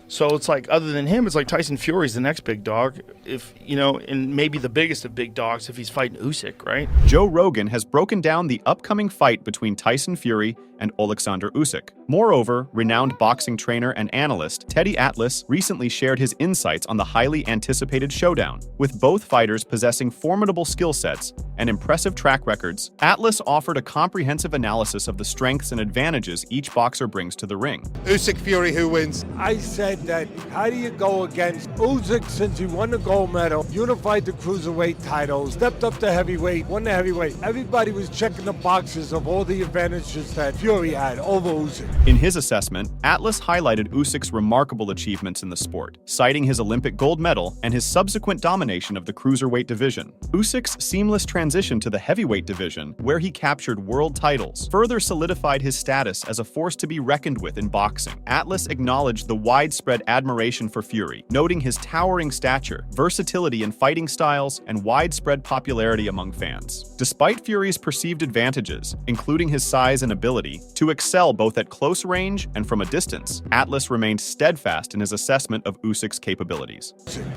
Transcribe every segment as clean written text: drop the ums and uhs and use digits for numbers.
So it's like, other than him, it's like Tyson Fury's the next big dog, if and maybe the biggest of big dogs if he's fighting Usyk, right? Joe Rogan has broken down the upcoming fight between Tyson Fury and Oleksandr Usyk. Moreover, renowned boxing trainer and analyst Teddy Atlas recently shared his insights on the highly anticipated showdown. With both fighters possessing formidable skill sets and impressive track records, Atlas offered a comprehensive analysis of the strengths and advantages each boxer brings to the ring. Usyk Fury, who wins? I said that, how do you go against Usyk since he won the gold medal, unified the cruiserweight title, stepped up to heavyweight, won the heavyweight. Everybody was checking the boxes of all the advantages that Fury had over Usyk. In his assessment, Atlas highlighted Usyk's remarkable achievements in the sport, citing his Olympic gold medal and his subsequent domination of the cruiserweight division. Usyk's seamless transition to the heavyweight division, where he captured world titles, further solidified his status as a force to be reckoned with in boxing. Atlas acknowledged the widespread admiration for Fury, noting his towering stature, versatility in fighting styles, and widespread popularity among fans. Despite Fury's perceived advantages, including his size and ability to excel both at close range and from a distance, Atlas remained steadfast in his assessment of Usyk's capabilities.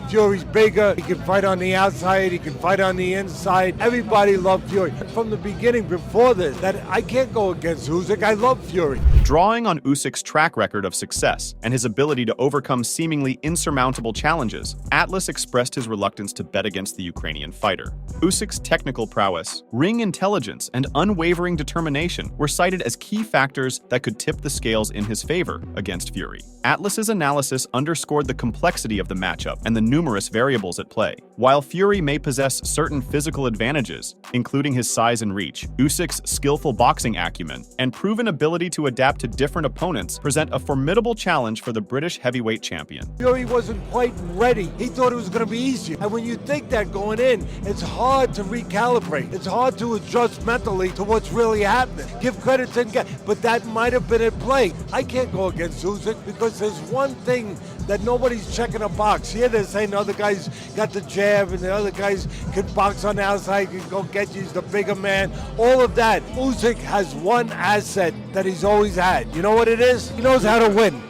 Fury's bigger, he can fight on the outside, he can fight on the inside. Everybody loved Fury. From the beginning, before this, that I can't go against Usyk, I love Fury. Drawing on Usyk's track record of success and his ability to overcome seemingly insurmountable challenges, Atlas expressed his reluctance to bet against the Ukrainian fighter. Usyk's technical prowess, ring intelligence, and unwavering determination were cited as key factors that could tip the scales in his favor against Fury. Atlas's analysis underscored the complexity of the matchup and the numerous variables at play. While Fury may possess certain physical advantages, including his size and reach, Usyk's skillful boxing acumen and proven ability to adapt to different opponents present a formidable challenge for the British heavyweight champion. Fury wasn't quite ready. He thought it was going to be easier. And when you think that going in, it's hard to recalibrate. It's hard to adjust mentally to what's really happening. Give credit to guy, but that might have been at play. I can't go against Usyk because there's one thing that nobody's checking a box. Here they're saying the other guys got the jab and the other guys can box on the outside, can go get you, he's the bigger man. All of that. Usyk has one asset that he's always had. You know what it is? He knows how to win.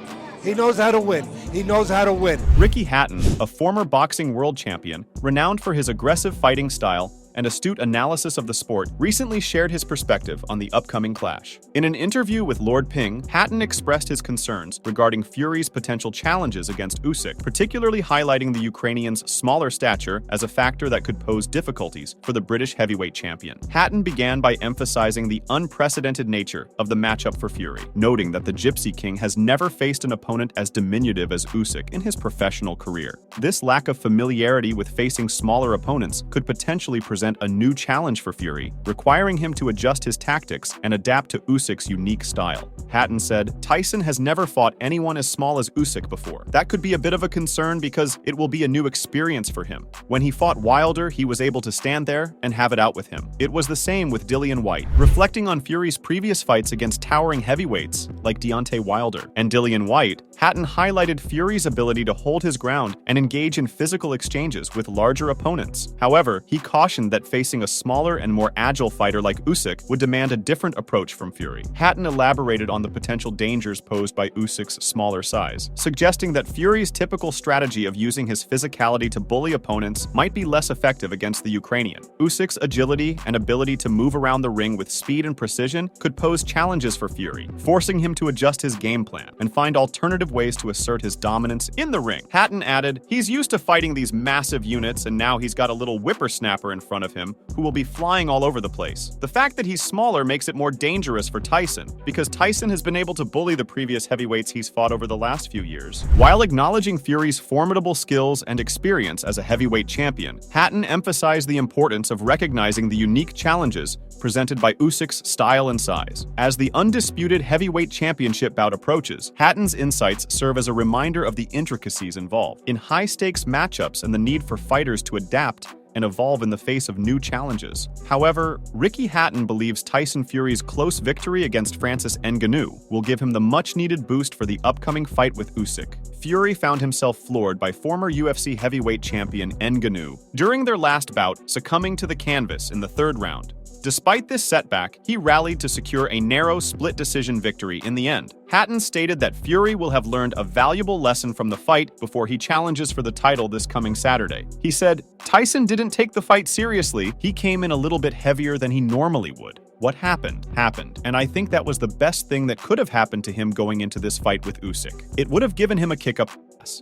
He knows how to win. He knows how to win. Ricky Hatton, a former boxing world champion, renowned for his aggressive fighting style and astute analysis of the sport, recently shared his perspective on the upcoming clash. In an interview with Lord Ping, Hatton expressed his concerns regarding Fury's potential challenges against Usyk, particularly highlighting the Ukrainian's smaller stature as a factor that could pose difficulties for the British heavyweight champion. Hatton began by emphasizing the unprecedented nature of the matchup for Fury, noting that the Gypsy King has never faced an opponent as diminutive as Usyk in his professional career. This lack of familiarity with facing smaller opponents could potentially present a new challenge for Fury, requiring him to adjust his tactics and adapt to Usyk's unique style. Hatton said, "Tyson has never fought anyone as small as Usyk before. That could be a bit of a concern because it will be a new experience for him. When he fought Wilder, he was able to stand there and have it out with him. It was the same with Dillian Whyte." Reflecting on Fury's previous fights against towering heavyweights like Deontay Wilder and Dillian Whyte, Hatton highlighted Fury's ability to hold his ground and engage in physical exchanges with larger opponents. However, he cautioned that facing a smaller and more agile fighter like Usyk would demand a different approach from Fury. Hatton elaborated on the potential dangers posed by Usyk's smaller size, suggesting that Fury's typical strategy of using his physicality to bully opponents might be less effective against the Ukrainian. Usyk's agility and ability to move around the ring with speed and precision could pose challenges for Fury, forcing him to adjust his game plan and find alternative ways to assert his dominance in the ring. Hatton added, "He's used to fighting these massive units and now he's got a little whippersnapper in front of him who will be flying all over the place. The fact that he's smaller makes it more dangerous for Tyson, because Tyson has been able to bully the previous heavyweights he's fought over the last few years." While acknowledging Fury's formidable skills and experience as a heavyweight champion, Hatton emphasized the importance of recognizing the unique challenges presented by Usyk's style and size. As the undisputed heavyweight championship bout approaches, Hatton's insights serve as a reminder of the intricacies involved in high-stakes matchups and the need for fighters to adapt and evolve in the face of new challenges. However, Ricky Hatton believes Tyson Fury's close victory against Francis Ngannou will give him the much-needed boost for the upcoming fight with Usyk. Fury found himself floored by former UFC heavyweight champion Ngannou during their last bout, succumbing to the canvas in the third round. Despite this setback, he rallied to secure a narrow split decision victory in the end. Hatton stated that Fury will have learned a valuable lesson from the fight before he challenges for the title this coming Saturday. He said, "Tyson didn't take the fight seriously. He came in a little bit heavier than he normally would. What happened, happened, and I think that was the best thing that could have happened to him going into this fight with Usyk. It would have given him a kick-up,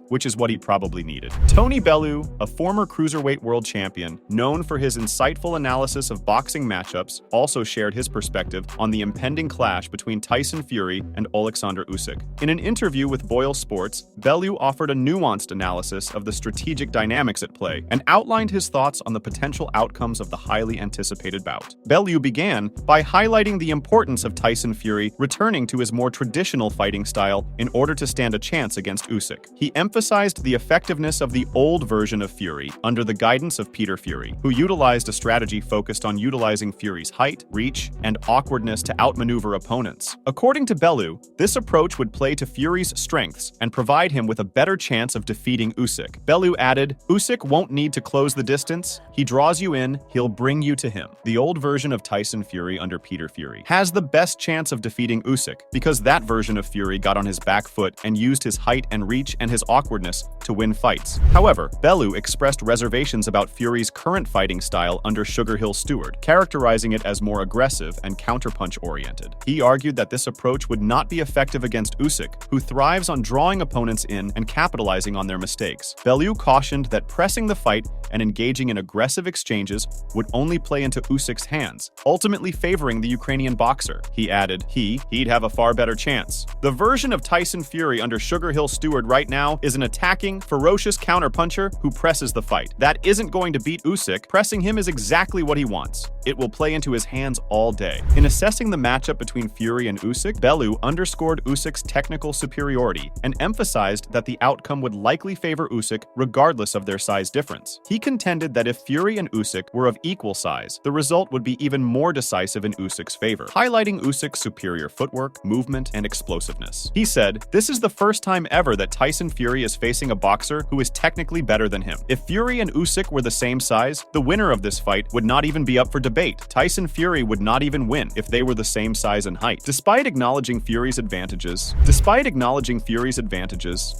which is what he probably needed." Tony Bellew, a former cruiserweight world champion, known for his insightful analysis of boxing matchups, also shared his perspective on the impending clash between Tyson Fury and Oleksandr Usyk. In an interview with Boyle Sports, Bellew offered a nuanced analysis of the strategic dynamics at play and outlined his thoughts on the potential outcomes of the highly anticipated bout. Bellew began by highlighting the importance of Tyson Fury returning to his more traditional fighting style in order to stand a chance against Usyk. He emphasized the effectiveness of the old version of Fury under the guidance of Peter Fury, who utilized a strategy focused on utilizing Fury's height, reach, and awkwardness to outmaneuver opponents. According to Bellew, this approach would play to Fury's strengths and provide him with a better chance of defeating Usyk. Bellew added, "Usyk won't need to close the distance. He draws you in, he'll bring you to him." The old version of Tyson Fury under Peter Fury has the best chance of defeating Usyk because that version of Fury got on his back foot and used his height and reach and his awkwardness to win fights. However, Bellew expressed reservations about Fury's current fighting style under Sugar Hill Stewart, characterizing it as more aggressive and counterpunch-oriented. He argued that this approach would not be effective against Usyk, who thrives on drawing opponents in and capitalizing on their mistakes. Bellew cautioned that pressing the fight and engaging in aggressive exchanges would only play into Usyk's hands, ultimately favoring the Ukrainian boxer. He added, he'd have a far better chance. The version of Tyson Fury under Sugar Hill Stewart right now is an attacking, ferocious counterpuncher who presses the fight. That isn't going to beat Usyk. Pressing him is exactly what he wants. It will play into his hands all day. In assessing the matchup between Fury and Usyk, Bellew underscored Usyk's technical superiority and emphasized that the outcome would likely favor Usyk regardless of their size difference. He contended that if Fury and Usyk were of equal size, the result would be even more decisive in Usyk's favor, highlighting Usyk's superior footwork, movement, and explosiveness. He said, "This is the first time ever that Tyson Fury is facing a boxer who is technically better than him. If Fury and Usyk were the same size, the winner of this fight would not even be up for debate. Tyson Fury would not even win if they were the same size and height." Despite acknowledging Fury's advantages,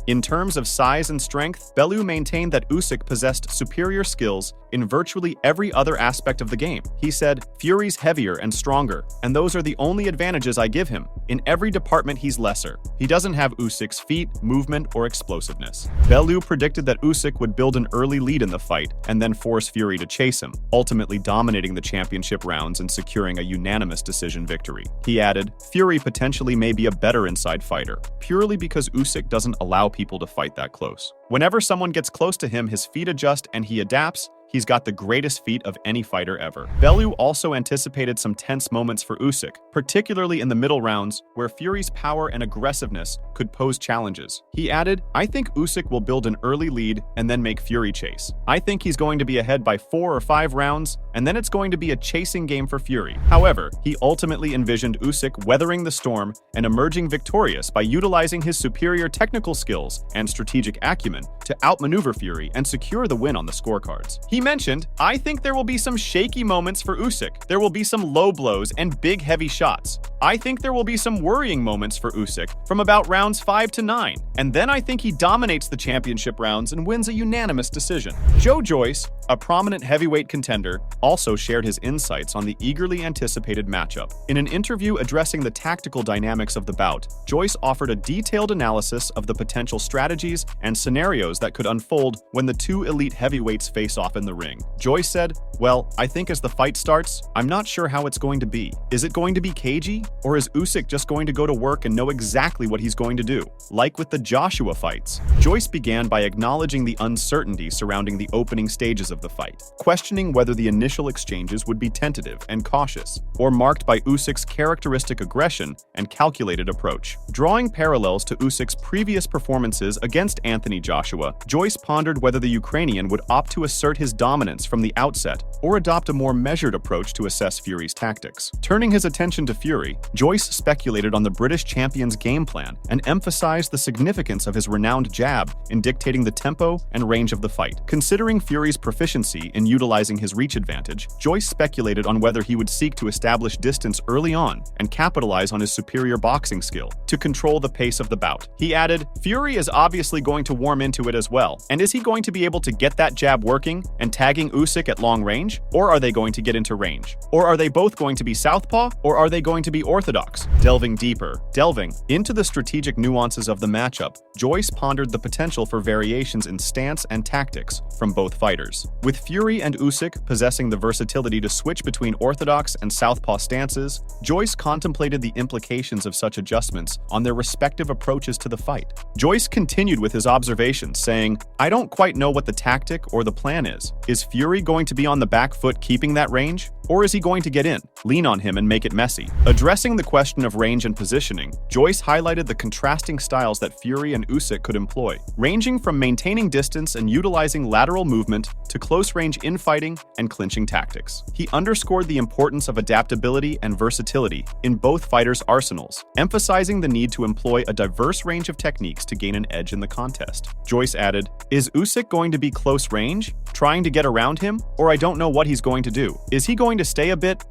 in terms of size and strength, Bellew maintained that Usyk possessed superior skills in virtually every other aspect of the game. He said, "Fury's heavier and stronger, and those are the only advantages I give him. In every department, he's lesser. He doesn't have Usyk's feet, movement, or explosiveness." Bellew predicted that Usyk would build an early lead in the fight and then force Fury to chase him, ultimately dominating the championship rounds and securing a unanimous decision victory. He added, "Fury potentially may be a better inside fighter, purely because Usyk doesn't allow people to fight that close. Whenever someone gets close to him, his feet adjust and he adapts. He's got the greatest feet of any fighter ever." Bellew also anticipated some tense moments for Usyk, particularly in the middle rounds, where Fury's power and aggressiveness could pose challenges. He added, "I think Usyk will build an early lead and then make Fury chase. I think he's going to be ahead by 4 or 5 rounds, and then it's going to be a chasing game for Fury." However, he ultimately envisioned Usyk weathering the storm and emerging victorious by utilizing his superior technical skills and strategic acumen to outmaneuver Fury and secure the win on the scorecards. He mentioned, "I think there will be some shaky moments for Usyk. There will be some low blows and big heavy shots. I think there will be some worrying moments for Usyk from about rounds 5 to 9. And then I think he dominates the championship rounds and wins a unanimous decision." Joe Joyce, a prominent heavyweight contender, also shared his insights on the eagerly anticipated matchup. In an interview addressing the tactical dynamics of the bout, Joyce offered a detailed analysis of the potential strategies and scenarios that could unfold when the two elite heavyweights face off in the ring. Joyce said, "Well, I think as the fight starts, I'm not sure how it's going to be. Is it going to be cagey? Or is Usyk just going to go to work and know exactly what he's going to do? Like with the Joshua fights." Joyce began by acknowledging the uncertainty surrounding the opening stages of the fight, questioning whether the initial exchanges would be tentative and cautious, or marked by Usyk's characteristic aggression and calculated approach. Drawing parallels to Usyk's previous performances against Anthony Joshua, Joyce pondered whether the Ukrainian would opt to assert his dominance from the outset or adopt a more measured approach to assess Fury's tactics. Turning his attention to Fury, Joyce speculated on the British champion's game plan and emphasized the significance of his renowned jab in dictating the tempo and range of the fight. Considering Fury's proficiency in utilizing his reach advantage, Joyce speculated on whether he would seek to establish distance early on and capitalize on his superior boxing skill to control the pace of the bout. He added, "Fury is obviously going to warm into it as well, and is he going to be able to get that jab working and tagging Usyk at long range? Or are they going to get into range? Or are they both going to be southpaw? Or are they going to be orthodox?" Delving into the strategic nuances of the matchup, Joyce pondered the potential for variations in stance and tactics from both fighters. With Fury and Usyk possessing the versatility to switch between orthodox and southpaw stances, Joyce contemplated the implications of such adjustments on their respective approaches to the fight. Joyce continued with his observations, saying, "I don't quite know what the tactic or the plan is. Is Fury going to be on the back foot keeping that range? Or is he going to get in, lean on him, and make it messy?" Addressing the question of range and positioning, Joyce highlighted the contrasting styles that Fury and Usyk could employ, ranging from maintaining distance and utilizing lateral movement to close-range infighting and clinching tactics. He underscored the importance of adaptability and versatility in both fighters' arsenals, emphasizing the need to employ a diverse range of techniques to gain an edge in the contest. Joyce added, "Is Usyk going to be close range, trying to get around him, or I don't know what he's going to do? Is he going to stay a bit,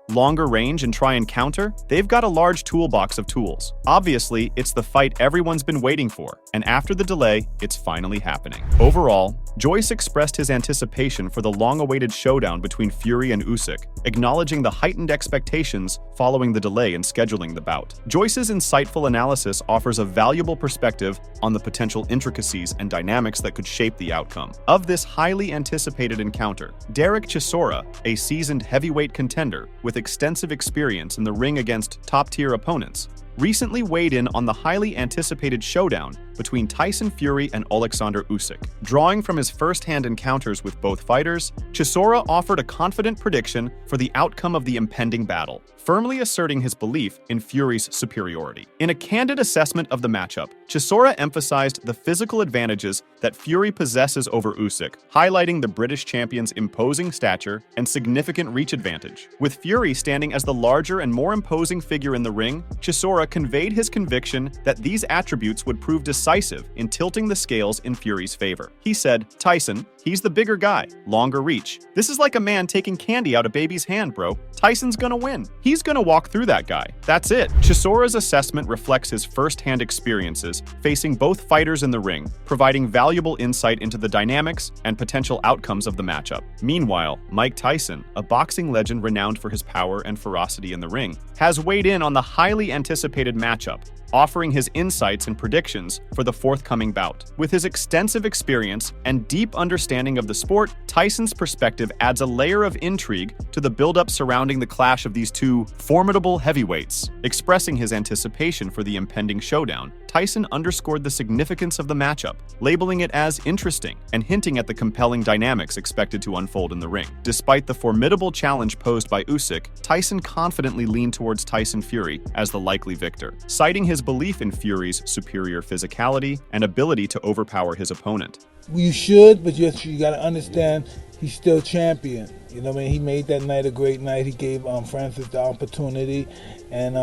longer range and try and counter? They've got a large toolbox of tools. Obviously, it's the fight everyone's been waiting for, and after the delay, it's finally happening." Overall, Joyce expressed his anticipation for the long-awaited showdown between Fury and Usyk, acknowledging the heightened expectations following the delay in scheduling the bout. Joyce's insightful analysis offers a valuable perspective on the potential intricacies and dynamics that could shape the outcome of this highly anticipated encounter. Derek Chisora, a seasoned heavyweight contender with extensive experience in the ring against top-tier opponents, recently weighed in on the highly anticipated showdown between Tyson Fury and Oleksandr Usyk. Drawing from his first-hand encounters with both fighters, Chisora offered a confident prediction for the outcome of the impending battle, firmly asserting his belief in Fury's superiority. In a candid assessment of the matchup, Chisora emphasized the physical advantages that Fury possesses over Usyk, highlighting the British champion's imposing stature and significant reach advantage. With Fury standing as the larger and more imposing figure in the ring, Chisora conveyed his conviction that these attributes would prove decisive in tilting the scales in Fury's favor. He said, "Tyson, he's the bigger guy, longer reach. This is like a man taking candy out of baby's hand, bro. Tyson's gonna win. He's gonna walk through that guy. That's it." Chisora's assessment reflects his first-hand experiences facing both fighters in the ring, providing valuable insight into the dynamics and potential outcomes of the matchup. Meanwhile, Mike Tyson, a boxing legend renowned for his power and ferocity in the ring, has weighed in on the highly anticipated matchup, offering his insights and predictions for the forthcoming bout. With his extensive experience and deep understanding of the sport, Tyson's perspective adds a layer of intrigue to the build-up surrounding the clash of these two formidable heavyweights. Expressing his anticipation for the impending showdown, Tyson underscored the significance of the matchup, labeling it as interesting and hinting at the compelling dynamics expected to unfold in the ring. Despite the formidable challenge posed by Usyk, Tyson confidently leaned towards Tyson Fury as the likely victor, citing his belief in Fury's superior physicality and ability to overpower his opponent. You should, but you got to understand he's still champion. You know what I mean? He made that night a great night. He gave Francis the opportunity, and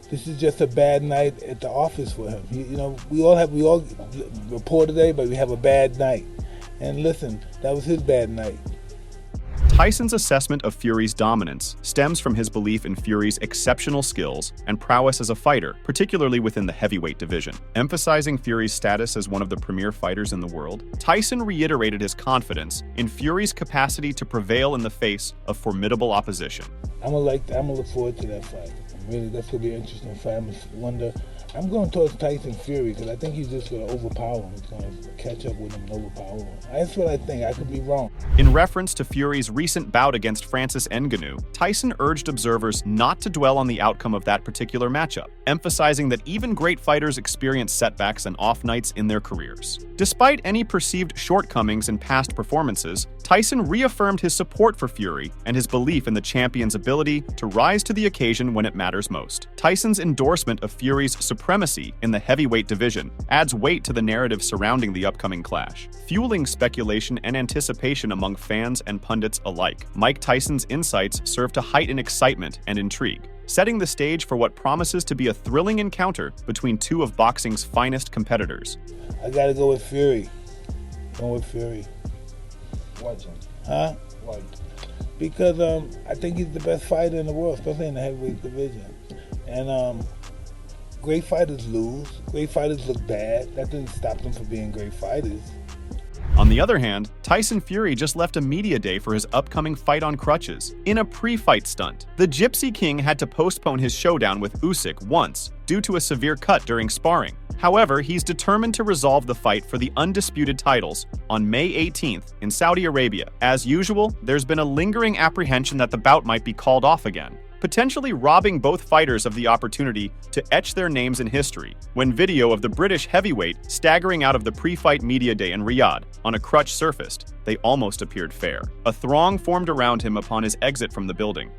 this is just a bad night at the office for him. We all report today, but we have a bad night. And listen, that was his bad night. Tyson's assessment of Fury's dominance stems from his belief in Fury's exceptional skills and prowess as a fighter, particularly within the heavyweight division. Emphasizing Fury's status as one of the premier fighters in the world, Tyson reiterated his confidence in Fury's capacity to prevail in the face of formidable opposition. I'm gonna look forward to that fight. That's gonna be an interesting fight. I'm going towards Tyson Fury because I think he's just going to overpower him. He's going to catch up with him and overpower him. That's what I think. I could be wrong. In reference to Fury's recent bout against Francis Ngannou, Tyson urged observers not to dwell on the outcome of that particular matchup, emphasizing that even great fighters experience setbacks and off nights in their careers. Despite any perceived shortcomings in past performances, Tyson reaffirmed his support for Fury and his belief in the champion's ability to rise to the occasion when it matters most. Tyson's endorsement of Fury's supremacy in the heavyweight division adds weight to the narrative surrounding the upcoming clash, fueling speculation and anticipation among fans and pundits alike. Mike Tyson's insights serve to heighten excitement and intrigue, setting the stage for what promises to be a thrilling encounter between two of boxing's finest competitors. I gotta go with Fury. Going with Fury. Watch him. Huh? Why? Because I think he's the best fighter in the world, especially in the heavyweight division. And great fighters lose. Great fighters look bad. That doesn't stop them from being great fighters. On the other hand, Tyson Fury just left a media day for his upcoming fight on crutches. In a pre-fight stunt, the Gypsy King had to postpone his showdown with Usyk once due to a severe cut during sparring. However, he's determined to resolve the fight for the undisputed titles on May 18th in Saudi Arabia. As usual, there's been a lingering apprehension that the bout might be called off again, potentially robbing both fighters of the opportunity to etch their names in history. When video of the British heavyweight staggering out of the pre-fight media day in Riyadh on a crutch surfaced, they almost appeared fair. A throng formed around him upon his exit from the building.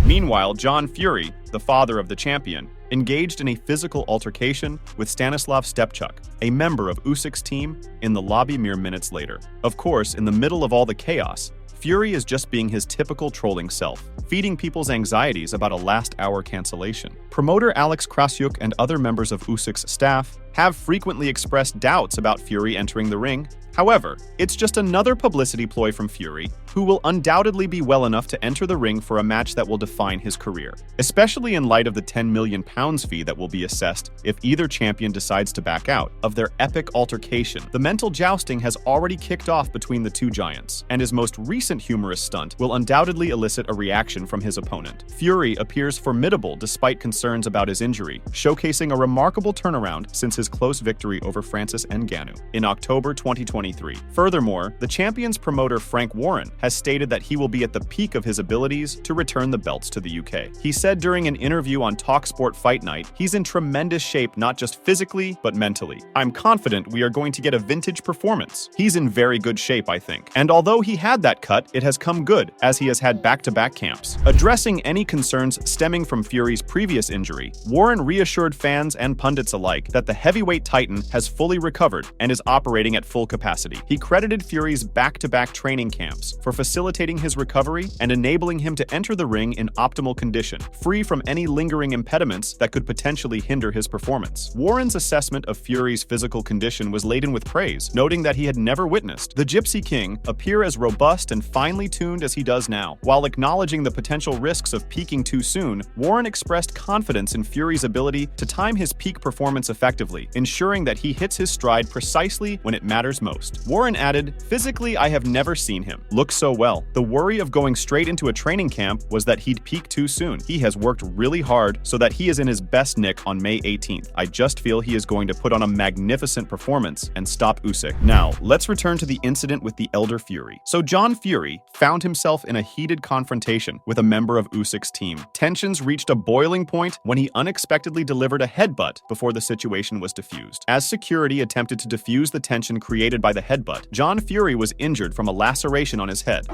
Meanwhile, John Fury, the father of the champion, engaged in a physical altercation with Stanislav Stepchuk, a member of Usyk's team, in the lobby mere minutes later. Of course, in the middle of all the chaos, Fury is just being his typical trolling self, feeding people's anxieties about a last-hour cancellation. Promoter Alex Krasyuk and other members of Usyk's staff have frequently expressed doubts about Fury entering the ring. However, it's just another publicity ploy from Fury, who will undoubtedly be well enough to enter the ring for a match that will define his career, especially in light of the £10 million fee that will be assessed if either champion decides to back out of their epic altercation. The mental jousting has already kicked off between the two giants, and his most recent humorous stunt will undoubtedly elicit a reaction from his opponent. Fury appears formidable despite concerns about his injury, showcasing a remarkable turnaround since his close victory over Francis Ngannou in October 2023. Furthermore, the champion's promoter Frank Warren has stated that he will be at the peak of his abilities to return the belts to the UK. He said during an interview on TalkSport Fight Night, he's in tremendous shape not just physically, but mentally. I'm confident we are going to get a vintage performance. He's in very good shape, I think. And although he had that cut, it has come good, as he has had back-to-back camps. Addressing any concerns stemming from Fury's previous injury, Warren reassured fans and pundits alike that the heavyweight titan has fully recovered and is operating at full capacity. He credited Fury's back-to-back training camps for facilitating his recovery and enabling him to enter the ring in optimal condition, free from any lingering impediments that could potentially hinder his performance. Warren's assessment of Fury's physical condition was laden with praise, noting that he had never witnessed the Gypsy King appear as robust and finely tuned as he does now. While acknowledging the potential risks of peaking too soon, Warren expressed confidence in Fury's ability to time his peak performance effectively, ensuring that he hits his stride precisely when it matters most. Warren added, "Physically, I have never seen him look so well. The worry of going straight into a training camp was that he'd peak too soon. He has worked really hard so that he is in his best nick on May 18th. I just feel he is going to put on a magnificent performance and stop Usyk." Now, let's return to the incident with the elder Fury. So John Fury found himself in a heated confrontation with a member of Usyk's team. Tensions reached a boiling point when he unexpectedly delivered a headbutt before the situation was diffused. As security attempted to diffuse the tension created by the headbutt, John Fury was injured from a laceration on his head.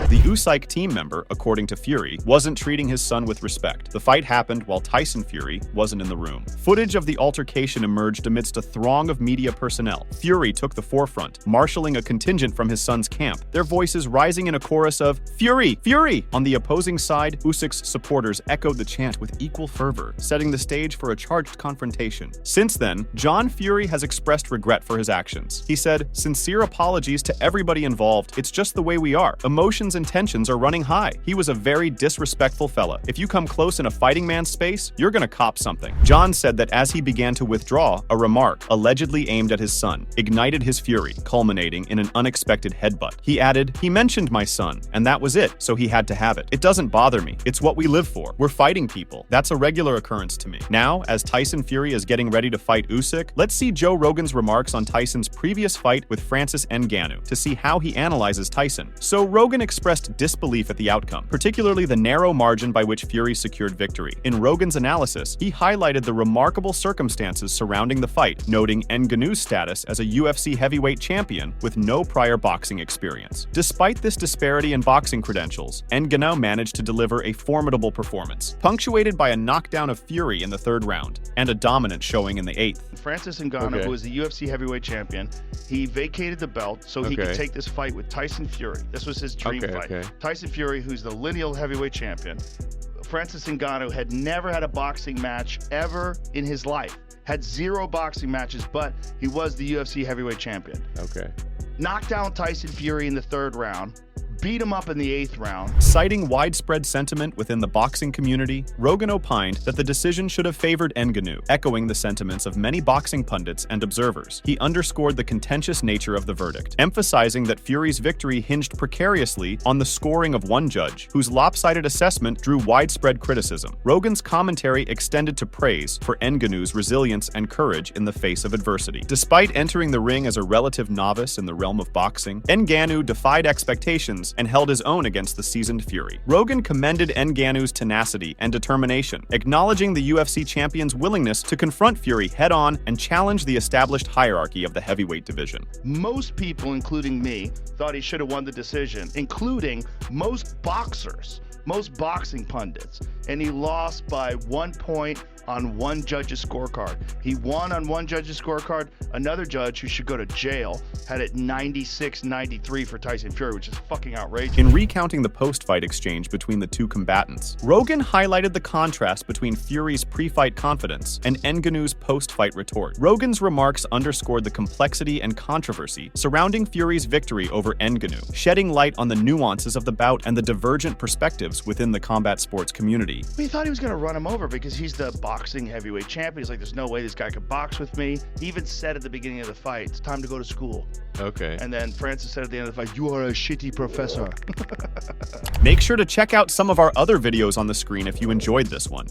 The Usyk team member, according to Fury, wasn't treating his son with respect. The fight happened while Tyson Fury wasn't in the room. Footage of the altercation emerged amidst a throng of media personnel. Fury took the forefront, marshalling a contingent from his son's camp, their voices rising in a chorus of "Fury! Fury!" On the opposing side, Usyk's supporters echoed the chant with equal fervor, setting the stage for a charged confrontation. Since then, John Fury has expressed regret for his actions. He said, "Sincere apologies to everybody involved. It's just the way we are. Emotions and tensions are running high. He was a very disrespectful fella. If you come close in a fighting man's space, you're gonna cop something. John said that as he began to withdraw, a remark, allegedly aimed at his son, ignited his fury, culminating in an unexpected headbutt. He added, "He mentioned my son, and that was it, so he had to have it. It doesn't bother me. It's what we live for. We're fighting people. That's a regular occurrence to me." Now, as Tyson Fury is getting ready to fight Usyk, let's see Joe Rogan's remarks on Tyson's previous fight with Francis Ngannou to see how he analyzes Tyson. So Rogan expressed disbelief at the outcome, particularly the narrow margin by which Fury secured victory. In Rogan's analysis, he highlighted the remarkable circumstances surrounding the fight, noting Ngannou's status as a UFC heavyweight champion with no prior boxing experience. Despite this disparity in boxing credentials, Ngannou managed to deliver a formidable performance, punctuated by a knockdown of Fury in the 3rd round and a dominant showing in the 8th. Francis Ngannou, who is the UFC heavyweight champion, he vacated the belt so he could take this fight with Tyson Fury. This was his dream fight. Tyson Fury, who's the lineal heavyweight champion. Francis Ngannou had never had a boxing match ever in his life. Had 0 boxing matches, but he was the UFC heavyweight champion. Knocked down Tyson Fury in the 3rd round. Beat him up in the 8th round. Citing widespread sentiment within the boxing community, Rogan opined that the decision should have favored Ngannou, echoing the sentiments of many boxing pundits and observers. He underscored the contentious nature of the verdict, emphasizing that Fury's victory hinged precariously on the scoring of one judge, whose lopsided assessment drew widespread criticism. Rogan's commentary extended to praise for Ngannou's resilience and courage in the face of adversity. Despite entering the ring as a relative novice in the realm of boxing, Ngannou defied expectations and held his own against the seasoned Fury. Rogan commended Ngannou's tenacity and determination, acknowledging the UFC champion's willingness to confront Fury head-on and challenge the established hierarchy of the heavyweight division. Most people, including me, thought he should have won the decision, including most boxers, most boxing pundits, and he lost by 1 point on one judge's scorecard. He won on one judge's scorecard. Another judge who should go to jail had it 96-93 for Tyson Fury, which is fucking outrageous. In recounting the post-fight exchange between the two combatants, Rogan highlighted the contrast between Fury's pre-fight confidence and Ngannou's post-fight retort. Rogan's remarks underscored the complexity and controversy surrounding Fury's victory over Ngannou, shedding light on the nuances of the bout and the divergent perspectives within the combat sports community. We thought he was going to run him over because he's the boxing heavyweight champion. He's like, there's no way this guy could box with me. He even said at the beginning of the fight, it's time to go to school. And then Francis said at the end of the fight, you are a shitty professor. Make sure to check out some of our other videos on the screen if you enjoyed this one.